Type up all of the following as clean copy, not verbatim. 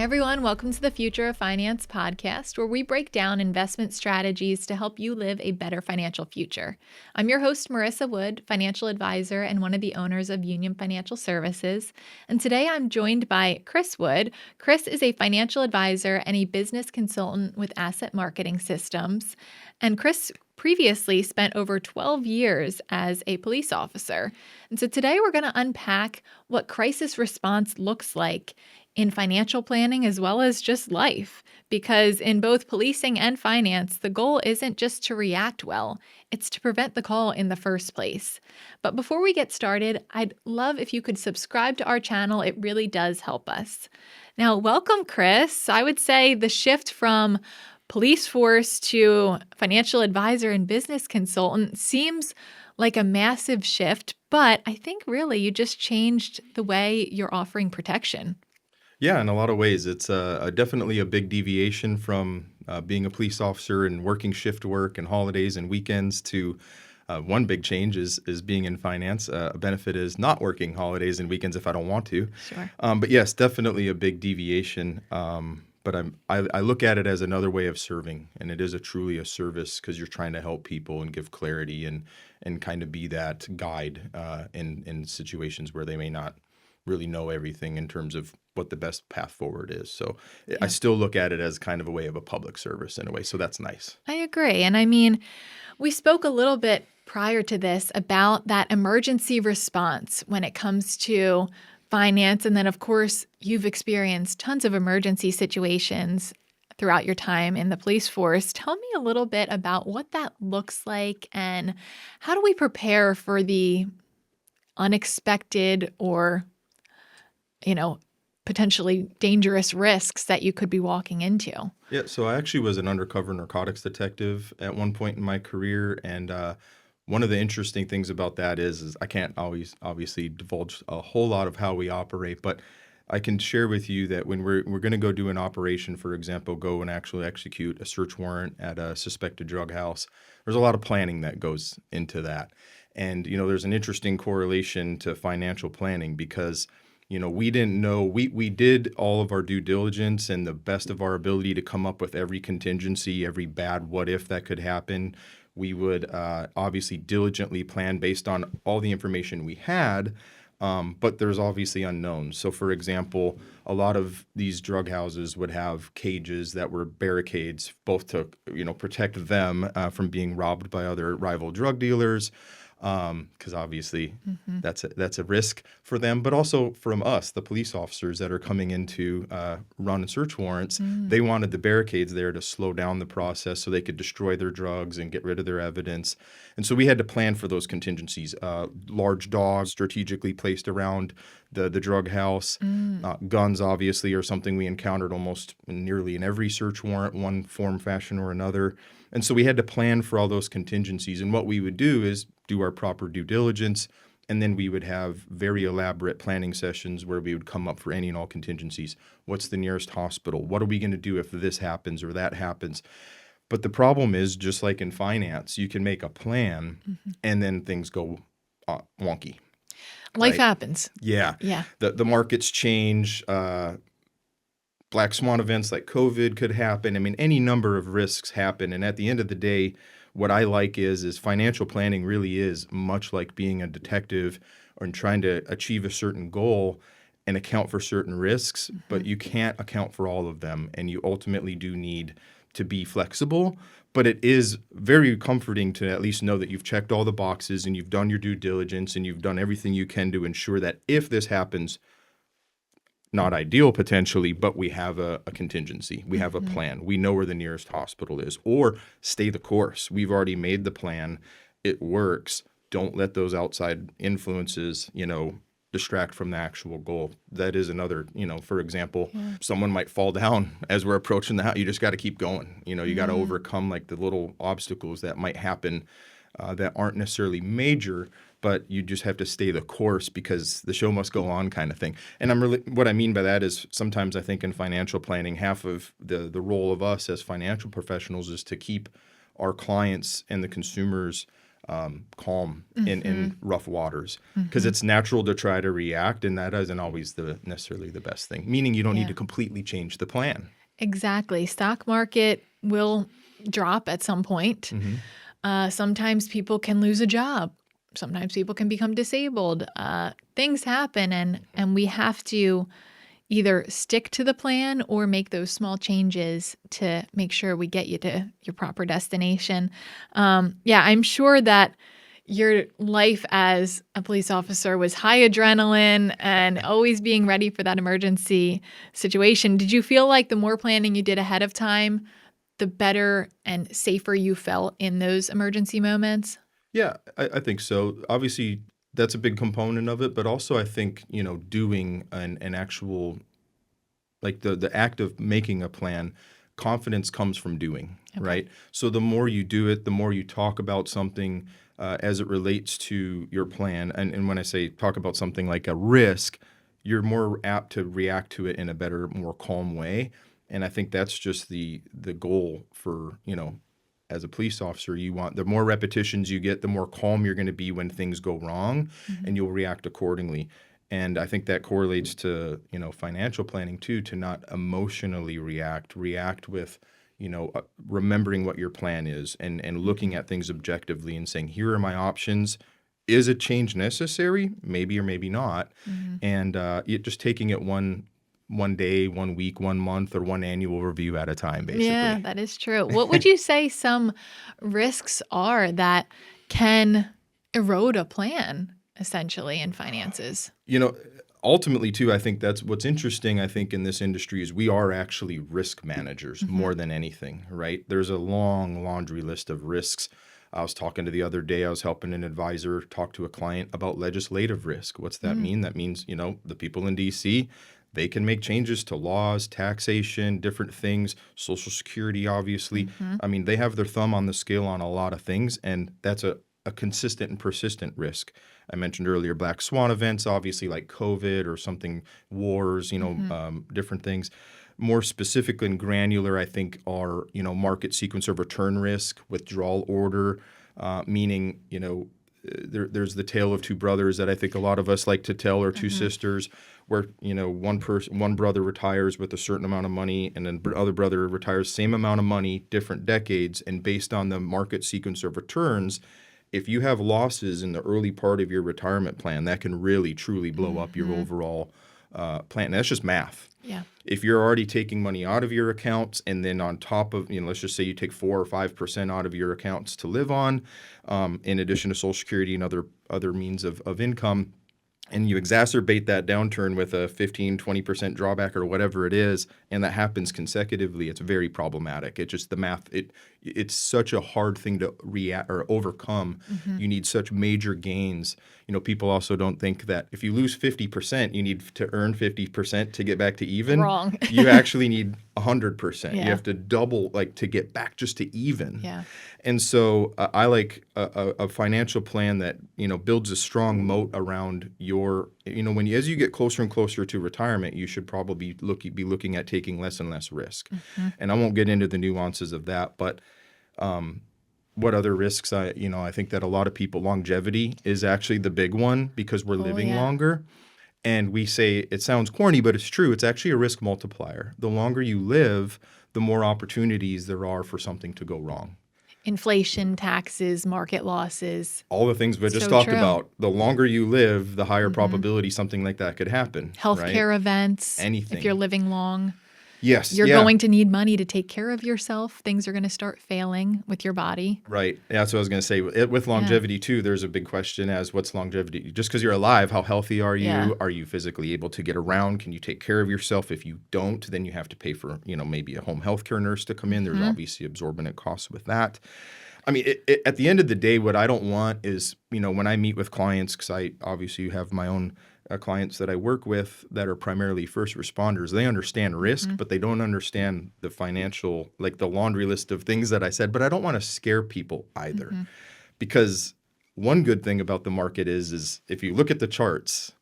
everyone, welcome to the Future of Finance podcast, where we break down investment strategies to help you live a better financial future. I'm your host, Marissa Wood, financial advisor and one of the owners of Union Financial Services. And today I'm joined by Chris Wood. Chris is a financial advisor and a business consultant with Asset Marketing Systems. And Chris previously spent over 12 years as a police officer. And so today we're going to unpack what crisis response looks like in financial planning as well as just life. Because in both policing and finance, the goal isn't just to react well, it's to prevent the call in the first place. But before we get started, I'd love if you could subscribe to our channel. It really does help us. Now, welcome, Chris. I would say the shift from police force to financial advisor and business consultant seems like a massive shift, but I think really you just changed the way you're offering protection. Yeah, in a lot of ways, it's definitely a big deviation from being a police officer and working shift work and holidays and weekends to one big change is being in finance. A benefit is not working holidays and weekends if I don't want to. Sure. But yes, definitely a big deviation. But I look at it as another way of serving, and it is truly a service because you're trying to help people and give clarity and kind of be that guide in situations where they may not really know everything in terms of what the best path forward is. So I still look at it as kind of a way of a public service in a way. So that's nice. I agree. And I mean, we spoke a little bit prior to this about that emergency response when it comes to finance. And then, of course, you've experienced tons of emergency situations throughout your time in the police force. Tell me a little bit about what that looks like and how do we prepare for the unexpected or, potentially dangerous risks that you could be walking into. Yeah, so I actually was an undercover narcotics detective at one point in my career, and one of the interesting things about that is I can't always obviously divulge a whole lot of how we operate, but I can share with you that when we're going to go do an operation, for example, go and actually execute a search warrant at a suspected drug house, there's a lot of planning that goes into that. And, there's an interesting correlation to financial planning because we didn't know, we did all of our due diligence and the best of our ability to come up with every contingency, every bad what if that could happen. We would obviously diligently plan based on all the information we had, but there's obviously unknowns. So for example, a lot of these drug houses would have cages that were barricades, both to protect them from being robbed by other rival drug dealers, because obviously that's a risk for them, but also from us, the police officers that are coming in to run and search warrants. They wanted the barricades there to slow down the process so they could destroy their drugs and get rid of their evidence. And so we had to plan for those contingencies. Large dogs strategically placed around the drug house. Guns obviously are something we encountered almost nearly in every search warrant, one form, fashion, or another. And so we had to plan for all those contingencies. And what we would do is do our proper due diligence, and then we would have very elaborate planning sessions where we would come up for any and all contingencies. What's the nearest hospital? What are we going to do if this happens or that happens? But the problem is, just like in finance, you can make a plan and then things go wonky. Life happens. Yeah. The markets change. Black swan events like COVID could happen. I mean, any number of risks happen. And at the end of the day, what I like is financial planning really is much like being a detective or trying to achieve a certain goal and account for certain risks, but you can't account for all of them. And you ultimately do need to be flexible. But it is very comforting to at least know that you've checked all the boxes and you've done your due diligence and you've done everything you can to ensure that if this happens, not ideal potentially, but we have a contingency. We have a plan. We know where the nearest hospital is, or stay the course. We've already made the plan. It works. Don't let those outside influences, distract from the actual goal. That is another, for example, someone might fall down as we're approaching the house. You just got to keep going. You got to overcome like the little obstacles that might happen that aren't necessarily major, but you just have to stay the course because the show must go on kind of thing. And what I mean by that is sometimes I think in financial planning, half of the role of us as financial professionals is to keep our clients and the consumers calm in rough waters, because Mm-hmm. it's natural to try to react, and that isn't always necessarily the best thing. Meaning you don't need Yeah, to completely change the plan. exactly. Stock market will drop at some point. Hmm. Sometimes people can lose a job. Sometimes people can become disabled. Things happen, and we have to either stick to the plan or make those small changes to make sure we get you to your proper destination. Yeah, I'm sure that your life as a police officer was high adrenaline and always being ready for that emergency situation. Did you feel like the more planning you did ahead of time, the better and safer you felt in those emergency moments? Yeah, I think so. Obviously, that's a big component of it, but also I think, doing an actual, like the act of making a plan, confidence comes from doing, Okay. right? So the more you do it, the more you talk about something as it relates to your plan. And when I say talk about something like a risk, you're more apt to react to it in a better, more calm way. And I think that's just the goal for, as a police officer. You want, the more repetitions you get, the more calm you're going to be when things go wrong, Mhm. and you'll react accordingly. And I think that correlates to, financial planning too, to not emotionally react with, remembering what your plan is, and looking Mhm. at things objectively and saying, here are my options. Is a change necessary? Maybe or maybe not. Mhm. And just taking it one day, 1 week, 1 month, or one annual review at a time, Yeah, basically. that is true. What would you say some risks are that can erode a plan essentially in finances? You know, ultimately too, I think that's what's interesting, I think, in this industry is we are actually risk managers Mhm. more than anything, right? There's a long laundry list of risks. I was talking to the other day, I was helping an advisor talk to a client about legislative risk. What's that Mm. mean? That means, the people in DC, they can make changes to laws, taxation, different things, Social Security, obviously. Mhm. I mean, they have their thumb on the scale on a lot of things, and that's a consistent and persistent risk. I mentioned earlier black swan events, obviously like COVID or something, wars, Mhm. different things. More specific and granular, I think, are, market sequence of return risk, withdrawal order, meaning, there's the tale of two brothers that I think a lot of us like to tell, or two Mhm. sisters, where, one brother retires with a certain amount of money, and then other brother retires same amount of money, different decades, and based on the market sequence of returns, if you have losses in the early part of your retirement plan, that can really truly blow up your Mhm. overall plan. And that's just math. Yeah. If you're already taking money out of your accounts, and then on top of, let's just say you take 4 or 5% out of your accounts to live on, in addition to Social Security and other means of income, and you exacerbate that downturn with a 15-20% drawback or whatever it is, and that happens consecutively, it's very problematic. It just, the math, it's such a hard thing to react or overcome. Mhm. You need such major gains. People also don't think that if you lose 50%, you need to earn 50% to get back to even. Wrong. You actually need 100%. You Yeah. have to double, like, to get back just to even. Yeah. And so I like a financial plan that, builds a strong moat around your, as you get closer and closer to retirement, you should probably be looking at taking less and less risk. Mhm. And I won't get into the nuances of that, but what other risks, I think that a lot of people, longevity is actually the big one, because we're Oh, living yeah. longer. And we say it sounds corny, but it's true. It's actually a risk multiplier. The longer you live, the more opportunities there are for something to go wrong. Inflation, taxes, market losses. All the things we just So talked true. about, the longer you live, the higher Mhm. probability something like that could happen, right? Healthcare events, if you're Anything. living long. Yes. You're Yeah. going to need money to take care of yourself. Things are going to start failing with your body. Right. Yeah, that's what I was going to say. With Yeah. longevity, too, there's a big question as what's longevity? Just because you're alive, how healthy are Yeah. you? Are you physically able to get around? Can you take care of yourself? If you don't, then you have to pay for, maybe a home health care nurse to come in. There's Mhm. obviously absorbent costs with that. I mean, at the end of the day, what I don't want is, when I meet with clients, because I obviously have my own clients that I work with that are primarily first responders, they understand risk, Mhm. but they don't understand the financial, like the laundry list of things that I said. But I don't want to scare people either, Mhm. because one good thing about the market is if you look at the charts,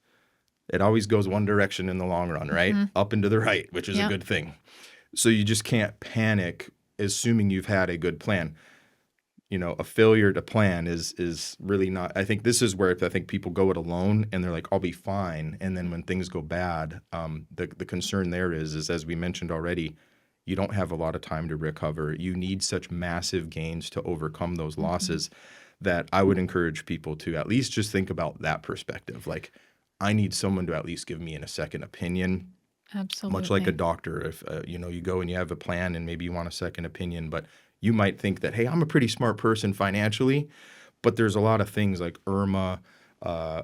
it always goes one direction in the long run, right? Mhm. Up and to the right, which is a Yep. good thing. So you just can't panic assuming you've had a good plan. a failure to plan is really not. I think this is where I think people go it alone and they're like, I'll be fine. And then when things go bad, the concern there is as we mentioned already, you don't have a lot of time to recover. You need such massive gains to overcome those losses that I would encourage people to at least just think about that perspective. Like, I need someone to at least give me a second opinion. Much like a Absolutely. doctor, if you go and you have a plan and maybe you want a second opinion, but you might think that, hey, I'm a pretty smart person financially, but there's a lot of things like IRMA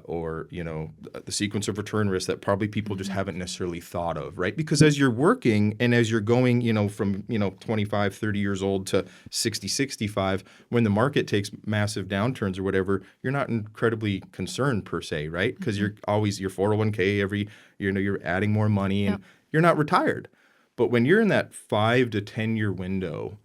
or the sequence of return risk that probably people just haven't necessarily thought of, right? Because as you're working and as you're going, from 25, 30 years old to 60, 65, when the market takes massive downturns or whatever, you're not incredibly concerned per se, right? Because you're always your 401k you're adding more money and Yep. you're not retired. But when you're in that 5 to 10 year window,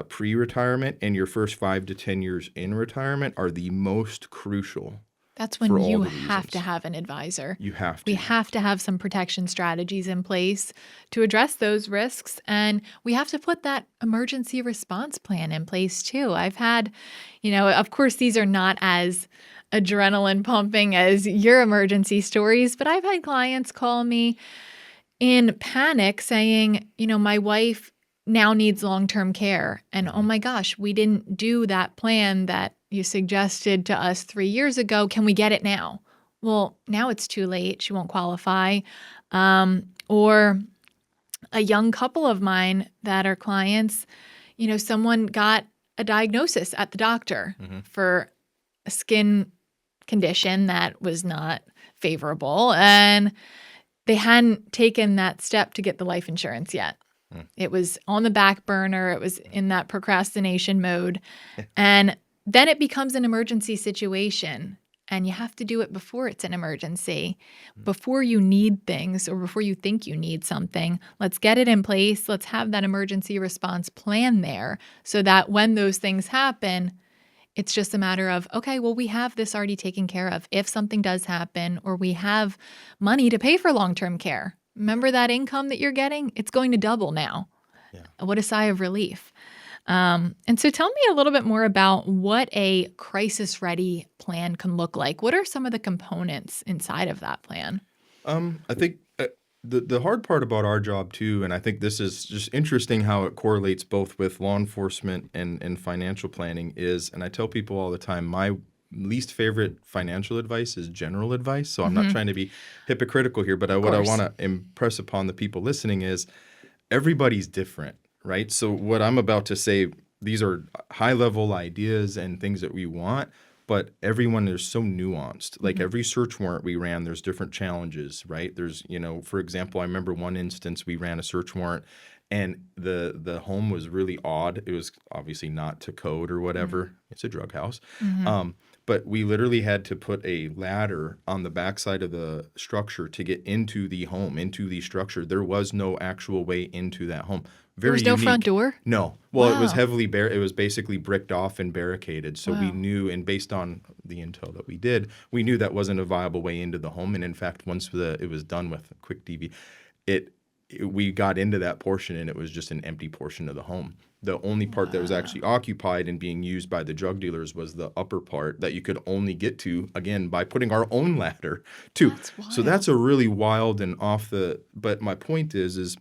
pre-retirement and your first 5 to 10 years in retirement are the most crucial That's when for all you the have to reasons. have an advisor. You have We to. have to have some protection strategies in place to address those risks. And we have to put that emergency response plan in place too. I've had, of course, these are not as adrenaline pumping as your emergency stories, but I've had clients call me in panic saying, my wife now needs long-term care. And oh Mhm. my gosh, we didn't do that plan that you suggested to us 3 years ago. Can we get it now? Well, now it's too late. She won't qualify. Or a young couple of mine that are clients, someone got a diagnosis at the doctor Mhm. for a skin condition that was not favorable. And they hadn't taken that step to get the life insurance yet. Mm. It was on the back burner. It was in that procrastination mode. And then it becomes an emergency situation. And you have to do it before it's an emergency, before you need things or before you think you need something. Let's get it in place. Let's have that emergency response plan there so that when those things happen, it's just a matter of, okay, well, we have this already taken care of. If something does happen or we have money to pay for long-term care, remember that income that you're getting? It's going to double now. Yeah. What a sigh of relief. And so tell me a little bit more about what a crisis-ready plan can look like. What are some of the components inside of that plan? I think the hard part about our job too, and I think this is just interesting how it correlates both with law enforcement and financial planning is, and I tell people all the time, my least favorite financial advice is general advice. So I'm not trying to be hypocritical here, but Of what I course. want to impress upon the people listening is everybody's different, right? So what I'm about to say, these are high level ideas and things that we want, but everyone is so nuanced. Like every search warrant we ran, there's different challenges, right? There's, for example, I remember one instance we ran a search warrant and the home was really odd. It was obviously not to code or whatever. It's a drug house. Mm-hmm. But we literally had to put a ladder on the backside of the structure to get into the home, into the structure. There was no actual way into that home. There Very was no front unique. door? No. Well, it was Wow. heavily it was basically bricked off and barricaded. So we Wow. knew, and based on the intel that we did, we knew that wasn't a viable way into the home. And in fact, once it was done with a quick DV, we got into that portion and it was just an empty portion of the home. The only part that was Wow. actually occupied and being used by the drug dealers was the upper part that you could only get to, again, by putting our own ladder to. That's So wild. that's a really wild and but my point is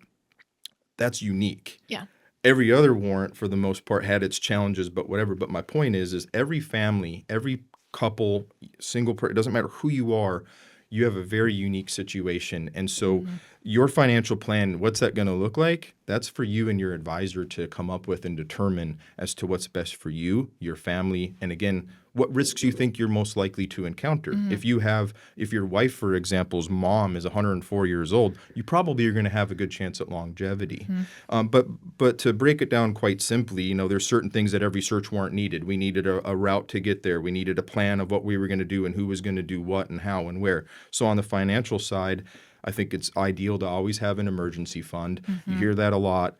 that's unique. Yeah. Every other warrant for the most part had its challenges, but whatever. But my point is every family, every couple, single person, it doesn't matter who you are, you have a very unique situation. And so your financial plan, what's that going to look like? That's for you and your advisor to come up with and determine as to what's best for you, your family, and again, what risks you think you're most likely to encounter. If your wife, for example's mom is 104 years old, you probably are going to have a good chance at longevity. But to break it down quite simply, there's certain things that every search warrant needed. We needed a route to get there. We needed a plan of what we were going to do and who was going to do what and how and where. So on the financial side, I think it's ideal to always have an emergency fund. You hear that a lot.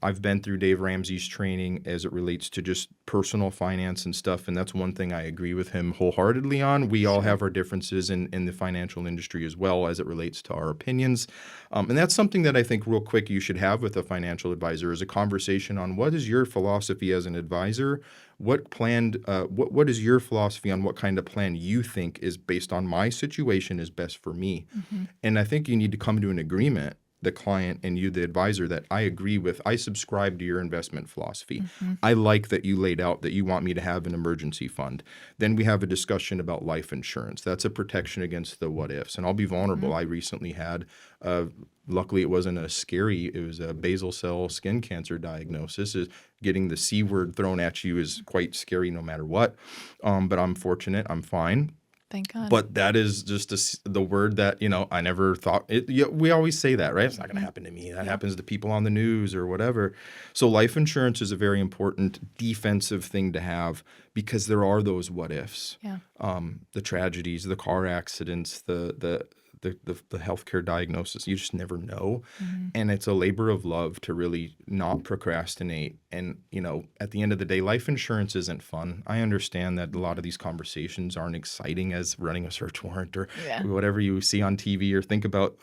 I've been through Dave Ramsey's training as it relates to just personal finance and stuff, and that's one thing I agree with him wholeheartedly on. We all have our differences in the financial industry as well as it relates to our opinions. And that's something that I think real quick you should have with a financial advisor is a conversation on what is your philosophy as an advisor? what is your philosophy on what kind of plan you think is based on my situation is best for me? Mm-hmm. And I think you need to come to an agreement, the client and you, the advisor, that I subscribe to your investment philosophy. Mm-hmm. I like that you laid out that you want me to have an emergency fund. Then we have a discussion about life insurance. That's a protection against the what ifs. And I'll be vulnerable. Mm-hmm. I recently had, luckily it wasn't it was a basal cell skin cancer diagnosis. Getting the C word thrown at you is quite scary no matter what. But I'm fortunate. I'm fine. Thank God. But that is just the word that, I never thought it. We always say that, right? It's not going to happen to me. That happens to people on the news or whatever. So life insurance is a very important defensive thing to have because there are those what ifs, Yeah. the tragedies, the car accidents, the healthcare diagnosis. You just never know. Mm-hmm. And it's a labor of love to really not procrastinate. And, at the end of the day, life insurance isn't fun. I understand that a lot of these conversations aren't exciting as running a search warrant or whatever you see on TV or think about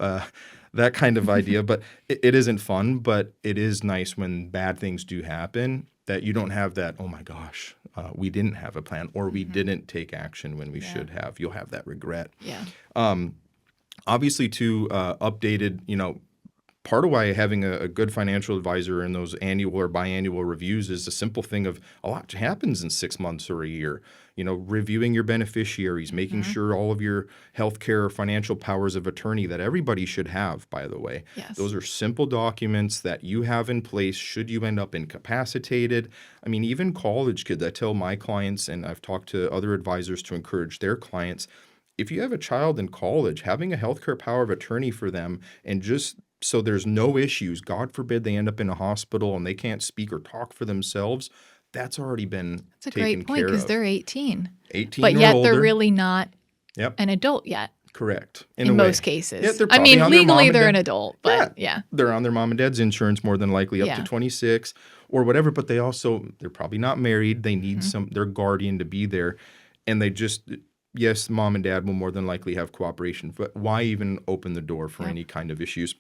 that kind of idea. But it isn't fun, but it is nice when bad things do happen that you don't have that, oh my gosh, we didn't have a plan or we didn't take action when we should have. You'll have that regret. Yeah. Obviously, too, updated, part of why having a good financial advisor in those annual or biannual reviews is a simple thing of a lot happens in 6 months or a year. Reviewing your beneficiaries, making sure all of your healthcare or financial powers of attorney that everybody should have, by the way. Yes. Those are simple documents that you have in place should you end up incapacitated. I mean, even college kids, I tell my clients, and I've talked to other advisors to encourage their clients, if you have a child in college, having a healthcare power of attorney for them and just so there's no issues, God forbid they end up in a hospital and they can't speak or talk for themselves, that's already been That's a taken great point care because of. they're 18. 18 But or yet older. they're really not Yep. an adult yet Correct. in a most way. cases. Yeah, they're I probably mean, on their mom legally and they're dad- an adult, but yeah. They're on their mom and dad's insurance more than likely up Yeah. to 26 or whatever, but they're probably not married. They need their guardian to be there. And yes, mom and dad will more than likely have cooperation, but why even open the door for any kind of issues?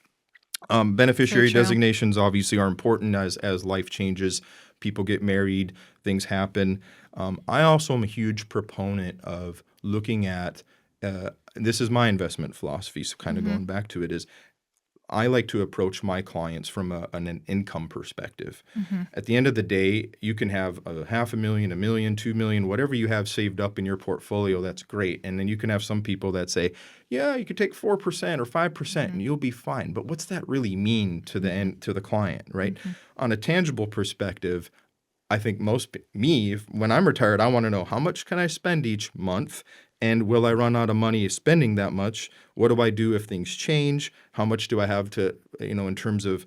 Beneficiary So true. designations obviously are important as life changes. People get married, things happen. I also am a huge proponent of looking at, this is my investment philosophy, so kind of going back to it is, I like to approach my clients from an income perspective. At the end of the day, you can have $500,000, $1 million, $2 million, whatever you have saved up in your portfolio, that's great. And then you can have some people that say, yeah, you could take 4% or 5% and you'll be fine. But what's that really mean to the client, right? On a tangible perspective, I think when I'm retired, I want to know how much can I spend each month and will I run out of money spending that much? What do I do if things change? How much do I have to, in terms of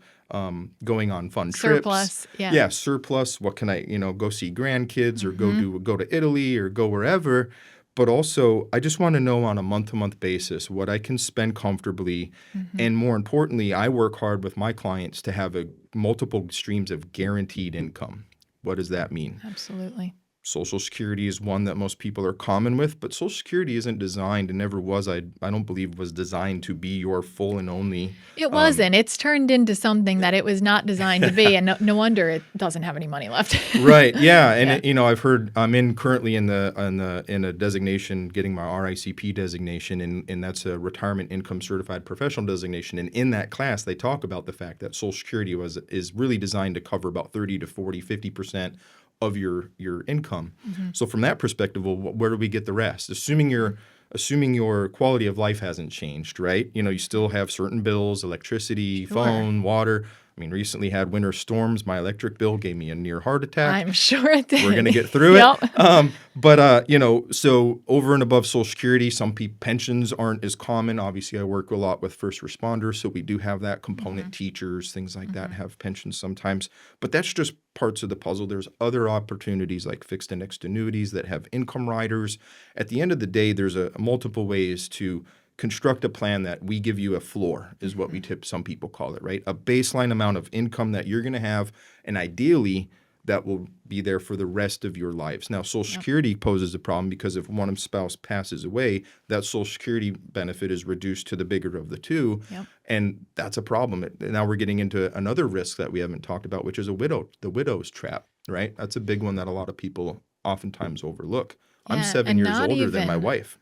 going on fun Surplus, trips? yeah. Yeah, surplus. What can I, go see grandkids or go to Italy or go wherever? But also, I just want to know on a month-to-month basis what I can spend comfortably. And more importantly, I work hard with my clients to have multiple streams of guaranteed income. What does that mean? Absolutely. Social Security is one that most people are common with, but Social Security isn't designed and never was, I don't believe, was designed to be your full and only. It wasn't. It's turned into something that it was not designed to be, and no wonder it doesn't have any money left. Right. Yeah. And I've heard I'm currently in a designation, getting my RICP designation, and that's a retirement income certified professional designation. And in that class, they talk about the fact that Social Security is really designed to cover about 30 to 40, 50% of your income. So from that perspective, well, where do we get the rest? Assuming your quality of life hasn't changed, right? You still have certain bills, electricity, phone, water. I mean, recently had winter storms. My electric bill gave me a near heart attack. I'm sure it did. We're going to get through it. But so over and above Social Security, some pensions aren't as common. Obviously, I work a lot with first responders, so we do have that component. Teachers, things like that have pensions sometimes. But that's just parts of the puzzle. There's other opportunities like fixed indexed annuities that have income riders. At the end of the day, there's multiple ways to construct a plan that we give you a floor, is what some people call it, right? A baseline amount of income that you're going to have, and ideally that will be there for the rest of your lives. Now, Social Security poses a problem because if one spouse passes away, that Social Security benefit is reduced to the bigger of the two, and that's a problem. Now we're getting into another risk that we haven't talked about, which is the widow's trap, right? That's a big one that a lot of people oftentimes overlook. I'm Yeah, 7 and years older than my wife.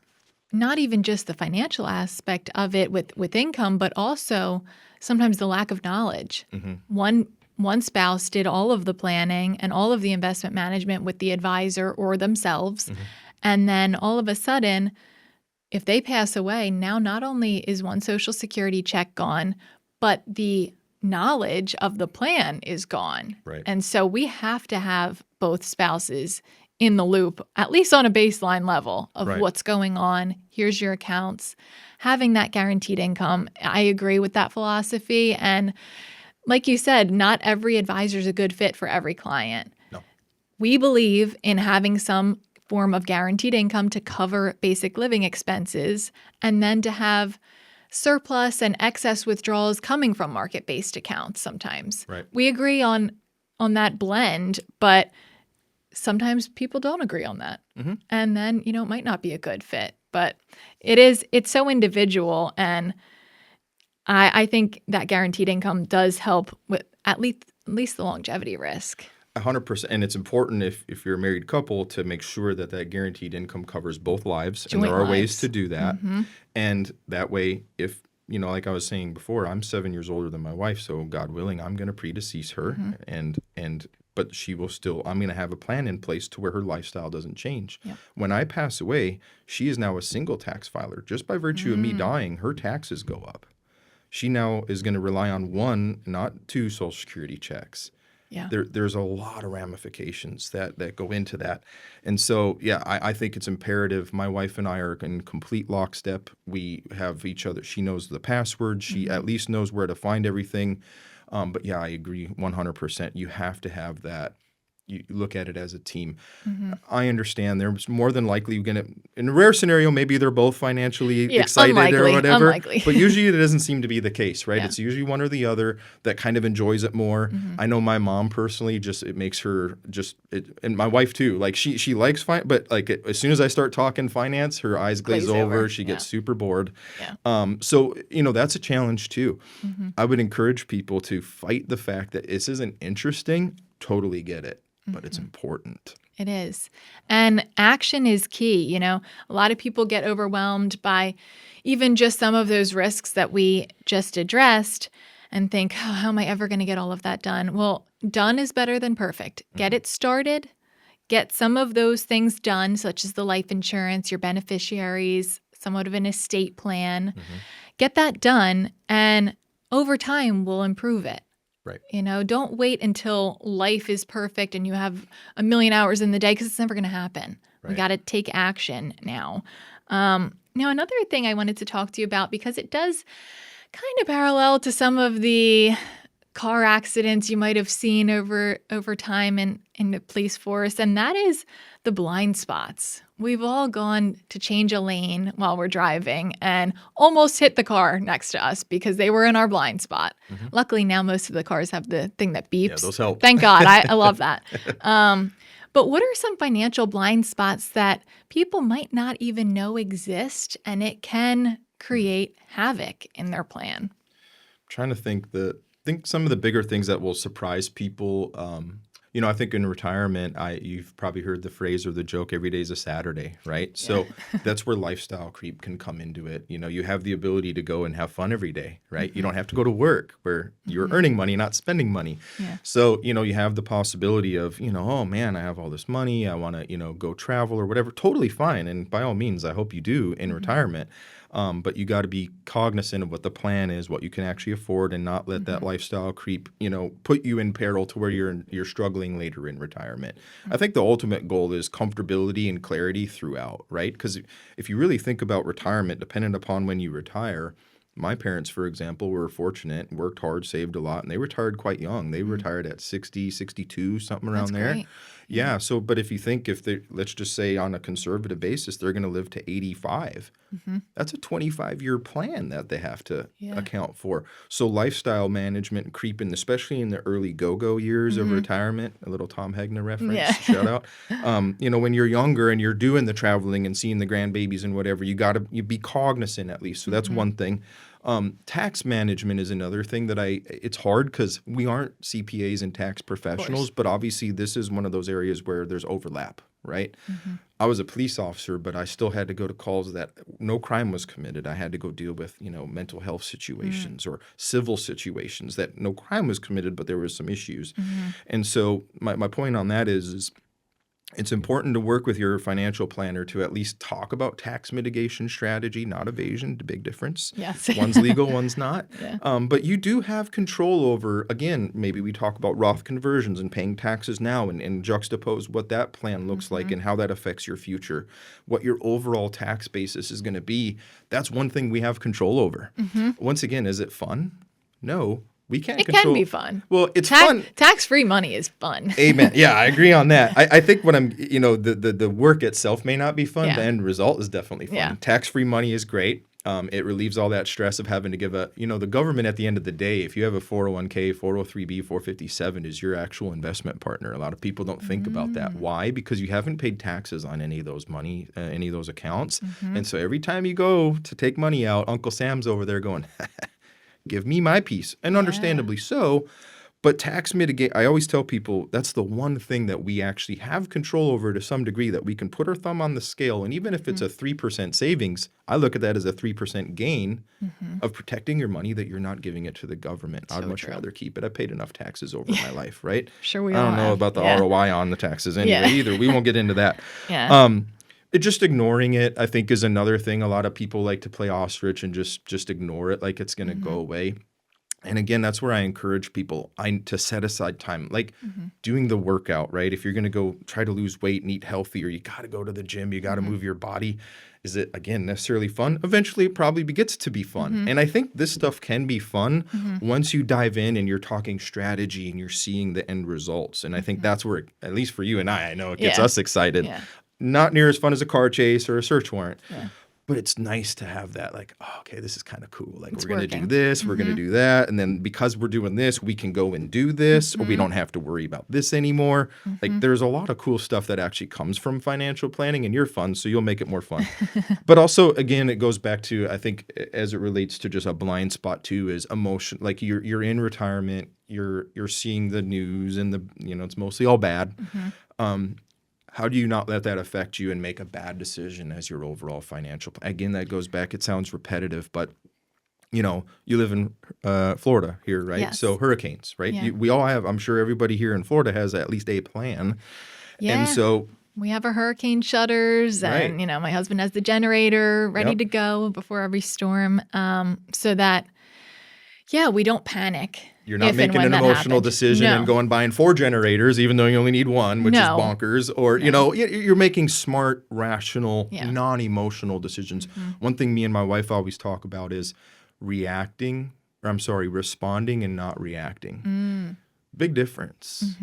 not even just the financial aspect of it with income, but also sometimes the lack of knowledge. Mhm. One spouse did all of the planning and all of the investment management with the advisor or themselves. Mhm. And then all of a sudden, if they pass away, now not only is one Social Security check gone, but the knowledge of the plan is gone. Right. And so we have to have both spouses in the loop, at least on a baseline level of Right. what's going on. Here's your accounts. Having that guaranteed income, I agree with that philosophy. And like you said, not every advisor is a good fit for every client. No. We believe in having some form of guaranteed income to cover basic living expenses and then to have surplus and excess withdrawals coming from market-based accounts sometimes. Right. We agree on that blend, but sometimes people don't agree on that. Mm-hmm. And then, it might not be a good fit, but it's so individual. And I think that guaranteed income does help with at least the longevity risk. 100%. And it's important if you're a married couple to make sure that guaranteed income covers both lives. And there Joint are ways lives. to do that. Mm-hmm. And that way, if, like I was saying before, I'm 7 years older than my wife. So God willing, I'm going to predecease her. Mm-hmm. But she will still, I'm going to have a plan in place to where her lifestyle doesn't change. Yeah. When I pass away, she is now a single tax filer. Just by virtue of me dying, her taxes go up. She now is going to rely on one, not two Social Security checks. Yeah. There's a lot of ramifications that go into that. And so, yeah, I think it's imperative. My wife and I are in complete lockstep. We have each other. She knows the password. She at least knows where to find everything. But yeah, I agree 100%. You have to have that. You look at it as a team. Mm-hmm. I understand there's more than likely going to, in a rare scenario, maybe they're both financially Yeah, excited or whatever. unlikely. But usually it doesn't seem to be the case, right? Yeah. It's usually one or the other that kind of enjoys it more. Mm-hmm. I know my mom personally, it makes her and my wife too. Like she likes but like as soon as I start talking finance, her eyes glaze over. She gets super bored. Yeah. So that's a challenge too. Mm-hmm. I would encourage people to fight the fact that this isn't interesting. Totally get it. But it's important. It is. And action is key. A lot of people get overwhelmed by even just some of those risks that we just addressed and think, oh, how am I ever going to get all of that done? Well, done is better than perfect. Get it started. Get some of those things done, such as the life insurance, your beneficiaries, somewhat of an estate plan. Get that done, and over time, we'll improve it. Right. Don't wait until life is perfect and you have a million hours in the day because it's never going to happen. Right. We got to take action now. Now, another thing I wanted to talk to you about, because it does kind of parallel to some of the car accidents you might have seen over time in the police force, and that is the blind spots. We've all gone to change a lane while we're driving and almost hit the car next to us because they were in our blind spot. Mm-hmm. Luckily, now most of the cars have the thing that beeps. Yeah, those help. Thank God. I love that. But what are some financial blind spots that people might not even know exist, and it can create havoc in their plan? I'm trying to think some of the bigger things that will surprise people. I think in retirement, you've probably heard the phrase or the joke, every day's a Saturday, right? Yeah. So that's where lifestyle creep can come into it. You have the ability to go and have fun every day, right? You don't have to go to work where you're earning money, not spending money. Yeah. So, you have the possibility of, oh man, I have all this money. I want to, go travel or whatever. Totally fine. And by all means, I hope you do in retirement. But you got to be cognizant of what the plan is, what you can actually afford, and not let that lifestyle creep, put you in peril to where you're struggling later in retirement. I think the ultimate goal is comfortability and clarity throughout, right? Because if you really think about retirement, dependent upon when you retire, my parents, for example, were fortunate, worked hard, saved a lot, and they retired quite young. They retired at 60, 62, something around there. Great. Yeah. So, but if you think let's just say on a conservative basis, they're going to live to 85. That's a 25-year plan that they have to account for. So lifestyle management creeping, especially in the early go-go years of retirement, a little Tom Hegna reference, shout out. When you're younger and you're doing the traveling and seeing the grandbabies and whatever, you be cognizant at least. So that's one thing. Tax management is another thing that it's hard because we aren't CPAs and tax professionals, but obviously this is one of those areas where there's overlap, right? I was a police officer, but I still had to go to calls that no crime was committed. I had to go deal with, mental health situations or civil situations that no crime was committed, but there was some issues. And so my point on that is it's important to work with your financial planner to at least talk about tax mitigation strategy, not evasion, the big difference. Yes. One's legal, one's not. Yeah. But you do have control over, again, maybe we talk about Roth conversions and paying taxes now and juxtapose what that plan looks like and how that affects your future, what your overall tax basis is going to be. That's one thing we have control over. Once again, is it fun? No. We can't control. It can be fun. Well, it's fun. Tax-free money is fun. Amen. Yeah, I agree on that. I think what the work itself may not be fun. The end result is definitely fun. Yeah. Tax-free money is great. It relieves all that stress of having to give the government at the end of the day, if you have a 401k, 403b, 457 is your actual investment partner. A lot of people don't think about that. Why? Because you haven't paid taxes on any of those money, any of those accounts. And so every time you go to take money out, Uncle Sam's over there going, give me my piece, and understandably so. But tax mitigate, I always tell people that's the one thing that we actually have control over to some degree, that we can put our thumb on the scale. And even if it's a 3% savings, I look at that as a 3% gain of protecting your money, that you're not giving it to the government. I'd much rather keep it. I paid enough taxes over my life, right? Sure we I don't all know have. about the ROI on the taxes anyway either. We won't get into that. Just ignoring it, I think, is another thing. A lot of people like to play ostrich and just ignore it like it's going to go away. And again, that's where I encourage people to set aside time, like doing the workout, right? If you're going to go try to lose weight and eat healthy, or you got to go to the gym, you got to move your body. Is it, again, necessarily fun? Eventually, it probably gets to be fun. And I think this stuff can be fun once you dive in and you're talking strategy and you're seeing the end results. And I think that's where, at least for you and I know it gets us excited. Not near as fun as a car chase or a search warrant. But it's nice to have that, like, oh, okay, this is kind of cool. Like, we're going to do this, we're going to do that. And then because we're doing this, we can go and do this, or we don't have to worry about this anymore. Like, there's a lot of cool stuff that actually comes from financial planning, and you're fun, so you'll make it more fun. But also, again, it goes back to, I think, as it relates to just a blind spot too, is emotion. Like, you're in retirement, you're seeing the news, and it's mostly all bad. How do you not let that affect you and make a bad decision as your overall financial plan? Again, that goes back, it sounds repetitive, but you live in Florida here, right? Yes. So hurricanes, right? We all have, I'm sure everybody here in Florida has at least a plan. And so we have our hurricane shutters, and my husband has the generator ready to go before every storm, so that we don't panic. You're not making an emotional decision and going buying 4 generators, even though you only need one, which is bonkers. Or, you're making smart, rational, non-emotional decisions. One thing me and my wife always talk about is responding and not reacting. Big difference.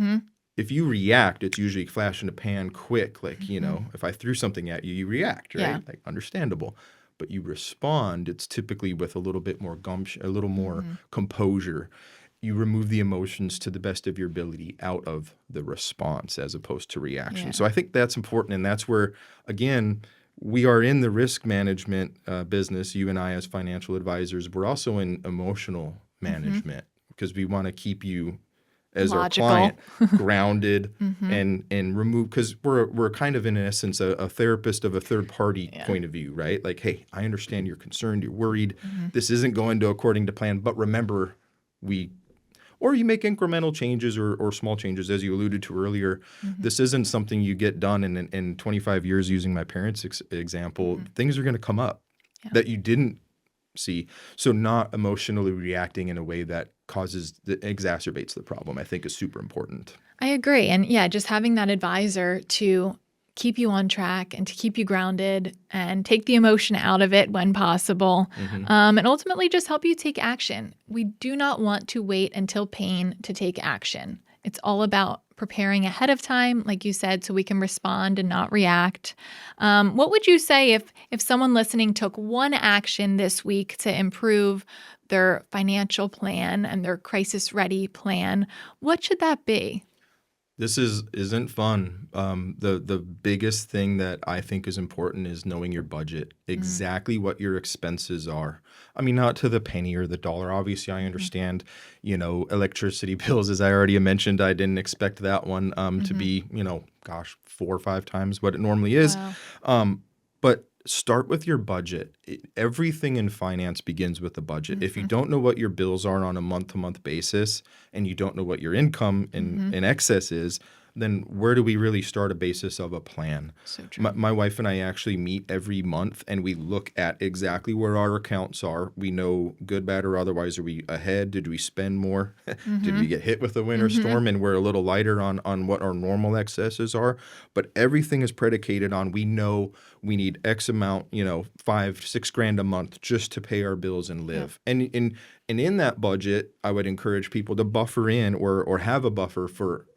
If you react, it's usually flash in the pan quick. Like, if I threw something at you, you react, right? Like, understandable. But you respond, it's typically with a little bit more gumption, a little more composure. You remove the emotions to the best of your ability out of the response as opposed to reaction. So I think that's important. And that's where, again, we are in the risk management business. You and I as financial advisors, we're also in emotional management because we want to keep you as logical. Our client grounded and remove, because we're kind of in essence a therapist of a third party point of view, right? Like, hey, I understand you're concerned, you're worried. This isn't going to according to plan, but remember, or you make incremental changes or small changes, as you alluded to earlier. This isn't something you get done in 25 years. Using my parents' example, things are going to come up that you didn't see. So not emotionally reacting in a way that exacerbates the problem, I think, is super important. I agree. And just having that advisor to keep you on track and to keep you grounded and take the emotion out of it when possible, and ultimately just help you take action. We do not want to wait until pain to take action. It's all about preparing ahead of time, like you said, so we can respond and not react. What would you say if someone listening took one action this week to improve their financial plan and their crisis-ready plan? What should that be? This isn't fun. The biggest thing that I think is important is knowing your budget, exactly what your expenses are. I mean, not to the penny or the dollar. Obviously, I understand, electricity bills, as I already mentioned, I didn't expect that one to be, 4 or 5 times what it normally is. Wow. But start with your budget. Everything in finance begins with a budget. If you Mm-hmm. don't know what your bills are on a month-to-month basis and you don't know what your income Mm-hmm. in excess is, then where do we really start a basis of a plan? So true. My wife and I actually meet every month and we look at exactly where our accounts are. We know good, bad, or otherwise. Are we ahead? Did we spend more? Did we get hit with a winter storm and we're a little lighter on what our normal excesses are? But everything is predicated on we know we need X amount, $5-6 grand a month just to pay our bills and live. Yeah. And in that budget, I would encourage people to buffer in or have a buffer for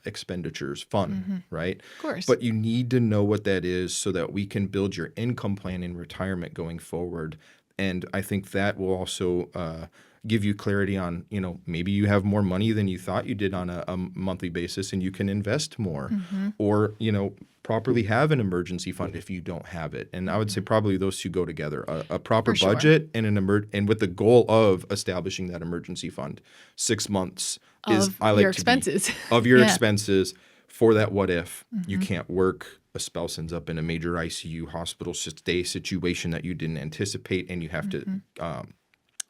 expenditures, fun, right? Of course. But you need to know what that is so that we can build your income plan in retirement going forward. And I think that will also give you clarity on, maybe you have more money than you thought you did on a monthly basis and you can invest more or, properly have an emergency fund if you don't have it. And I would say probably those two go together, a proper For sure. budget and and with the goal of establishing that emergency fund. 6 months is Of I like your to expenses. be of your Yeah. expenses for that what if you can't work, a spouse ends up in a major ICU hospital stay situation that you didn't anticipate and you have to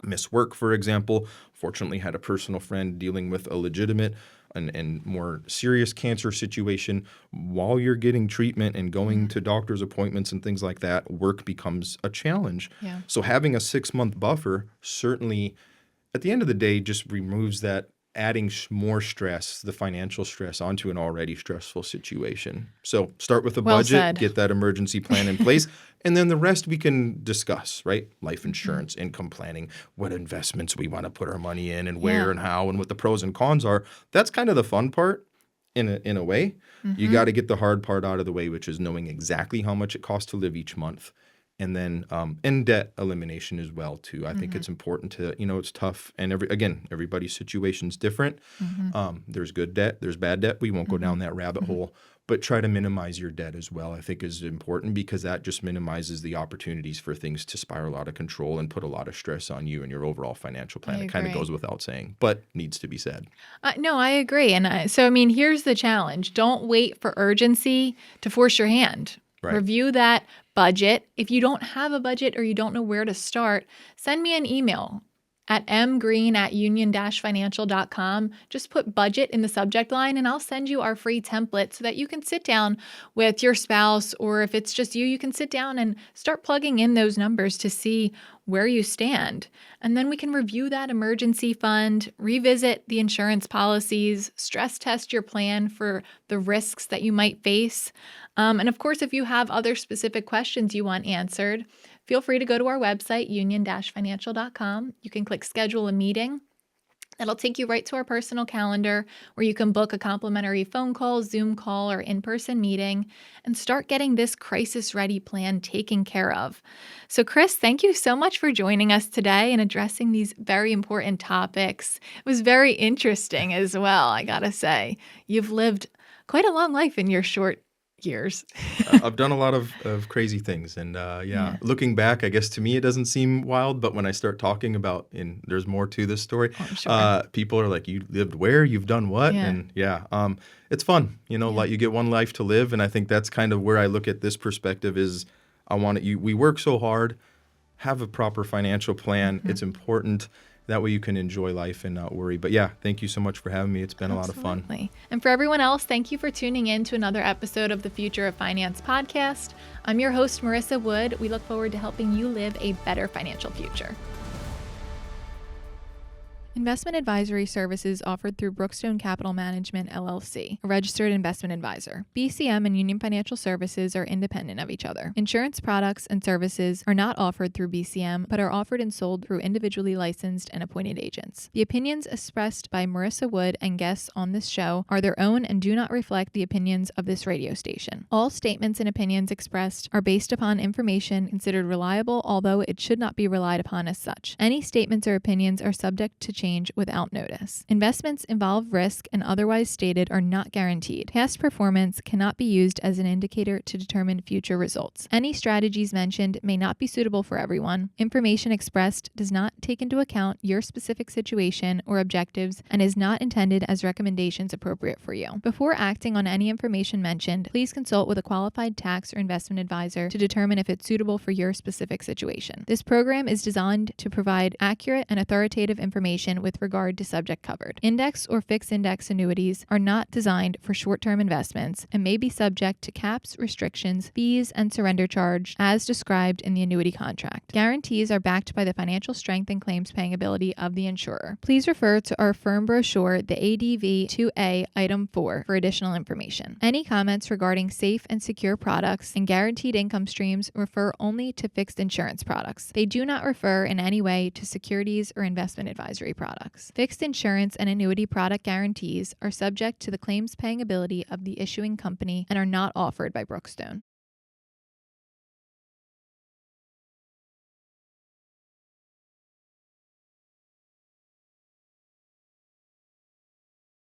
miss work, for example. Fortunately, had a personal friend dealing with a legitimate and more serious cancer situation. While you're getting treatment and going to doctor's appointments and things like that, work becomes a challenge. Yeah. So having a 6-month buffer certainly, at the end of the day, just removes that adding more stress, the financial stress, onto an already stressful situation. So start with a Well budget, said. get that emergency plan in place, and then the rest we can discuss, right? Life insurance, income planning, what investments we want to put our money in and where and how and what the pros and cons are. That's kind of the fun part in a way. You got to get the hard part out of the way, which is knowing exactly how much it costs to live each month. And then and debt elimination as well too. I think it's important to, it's tough. And everybody's situation is different. There's good debt, there's bad debt. We won't go down that rabbit hole, but try to minimize your debt as well, I think is important because that just minimizes the opportunities for things to spiral out of control and put a lot of stress on you and your overall financial plan. I It kind of agree. goes without saying, but needs to be said. No, I agree. And here's the challenge. Don't wait for urgency to force your hand. Right. Review that budget. If you don't have a budget or you don't know where to start, send me an email at mgreen@union-financial.com. Just put budget in the subject line and I'll send you our free template so that you can sit down with your spouse, or if it's just you can sit down and start plugging in those numbers to see where you stand. And then we can review that emergency fund, revisit the insurance policies, stress test your plan for the risks that you might face. And of course, if you have other specific questions you want answered, feel free to go to our website, union-financial.com. You can click schedule a meeting. That'll take you right to our personal calendar where you can book a complimentary phone call, Zoom call, or in-person meeting and start getting this crisis-ready plan taken care of. So Chris, thank you so much for joining us today and addressing these very important topics. It was very interesting as well, I gotta say. You've lived quite a long life in your short years. I've done a lot of crazy things. And looking back, I guess to me it doesn't seem wild. But when I start talking about, and there's more to this story, I'm sure. people are like, you lived where? You've done what? Yeah. And it's fun. Like you get one life to live. And I think that's kind of where I look at this perspective is we work so hard, have a proper financial plan. It's important. That way you can enjoy life and not worry. But yeah, thank you so much for having me. It's been a lot of fun. Absolutely. And for everyone else, thank you for tuning in to another episode of the Future of Finance podcast. I'm your host, Marissa Wood. We look forward to helping you live a better financial future. Investment advisory services offered through Brookstone Capital Management, LLC, a registered investment advisor. BCM and Union Financial Services are independent of each other. Insurance products and services are not offered through BCM, but are offered and sold through individually licensed and appointed agents. The opinions expressed by Marissa Wood and guests on this show are their own and do not reflect the opinions of this radio station. All statements and opinions expressed are based upon information considered reliable, although it should not be relied upon as such. Any statements or opinions are subject to change change without notice. Investments involve risk and otherwise stated are not guaranteed. Past performance cannot be used as an indicator to determine future results. Any strategies mentioned may not be suitable for everyone. Information expressed does not take into account your specific situation or objectives and is not intended as recommendations appropriate for you. Before acting on any information mentioned, please consult with a qualified tax or investment advisor to determine if it's suitable for your specific situation. This program is designed to provide accurate and authoritative information with regard to subject covered. Index or fixed index annuities are not designed for short-term investments and may be subject to caps, restrictions, fees, and surrender charge as described in the annuity contract. Guarantees are backed by the financial strength and claims paying ability of the insurer. Please refer to our firm brochure, the ADV 2A Item 4, for additional information. Any comments regarding safe and secure products and guaranteed income streams refer only to fixed insurance products. They do not refer in any way to securities or investment advisory products. Fixed insurance and annuity product guarantees are subject to the claims paying ability of the issuing company and are not offered by Brookstone.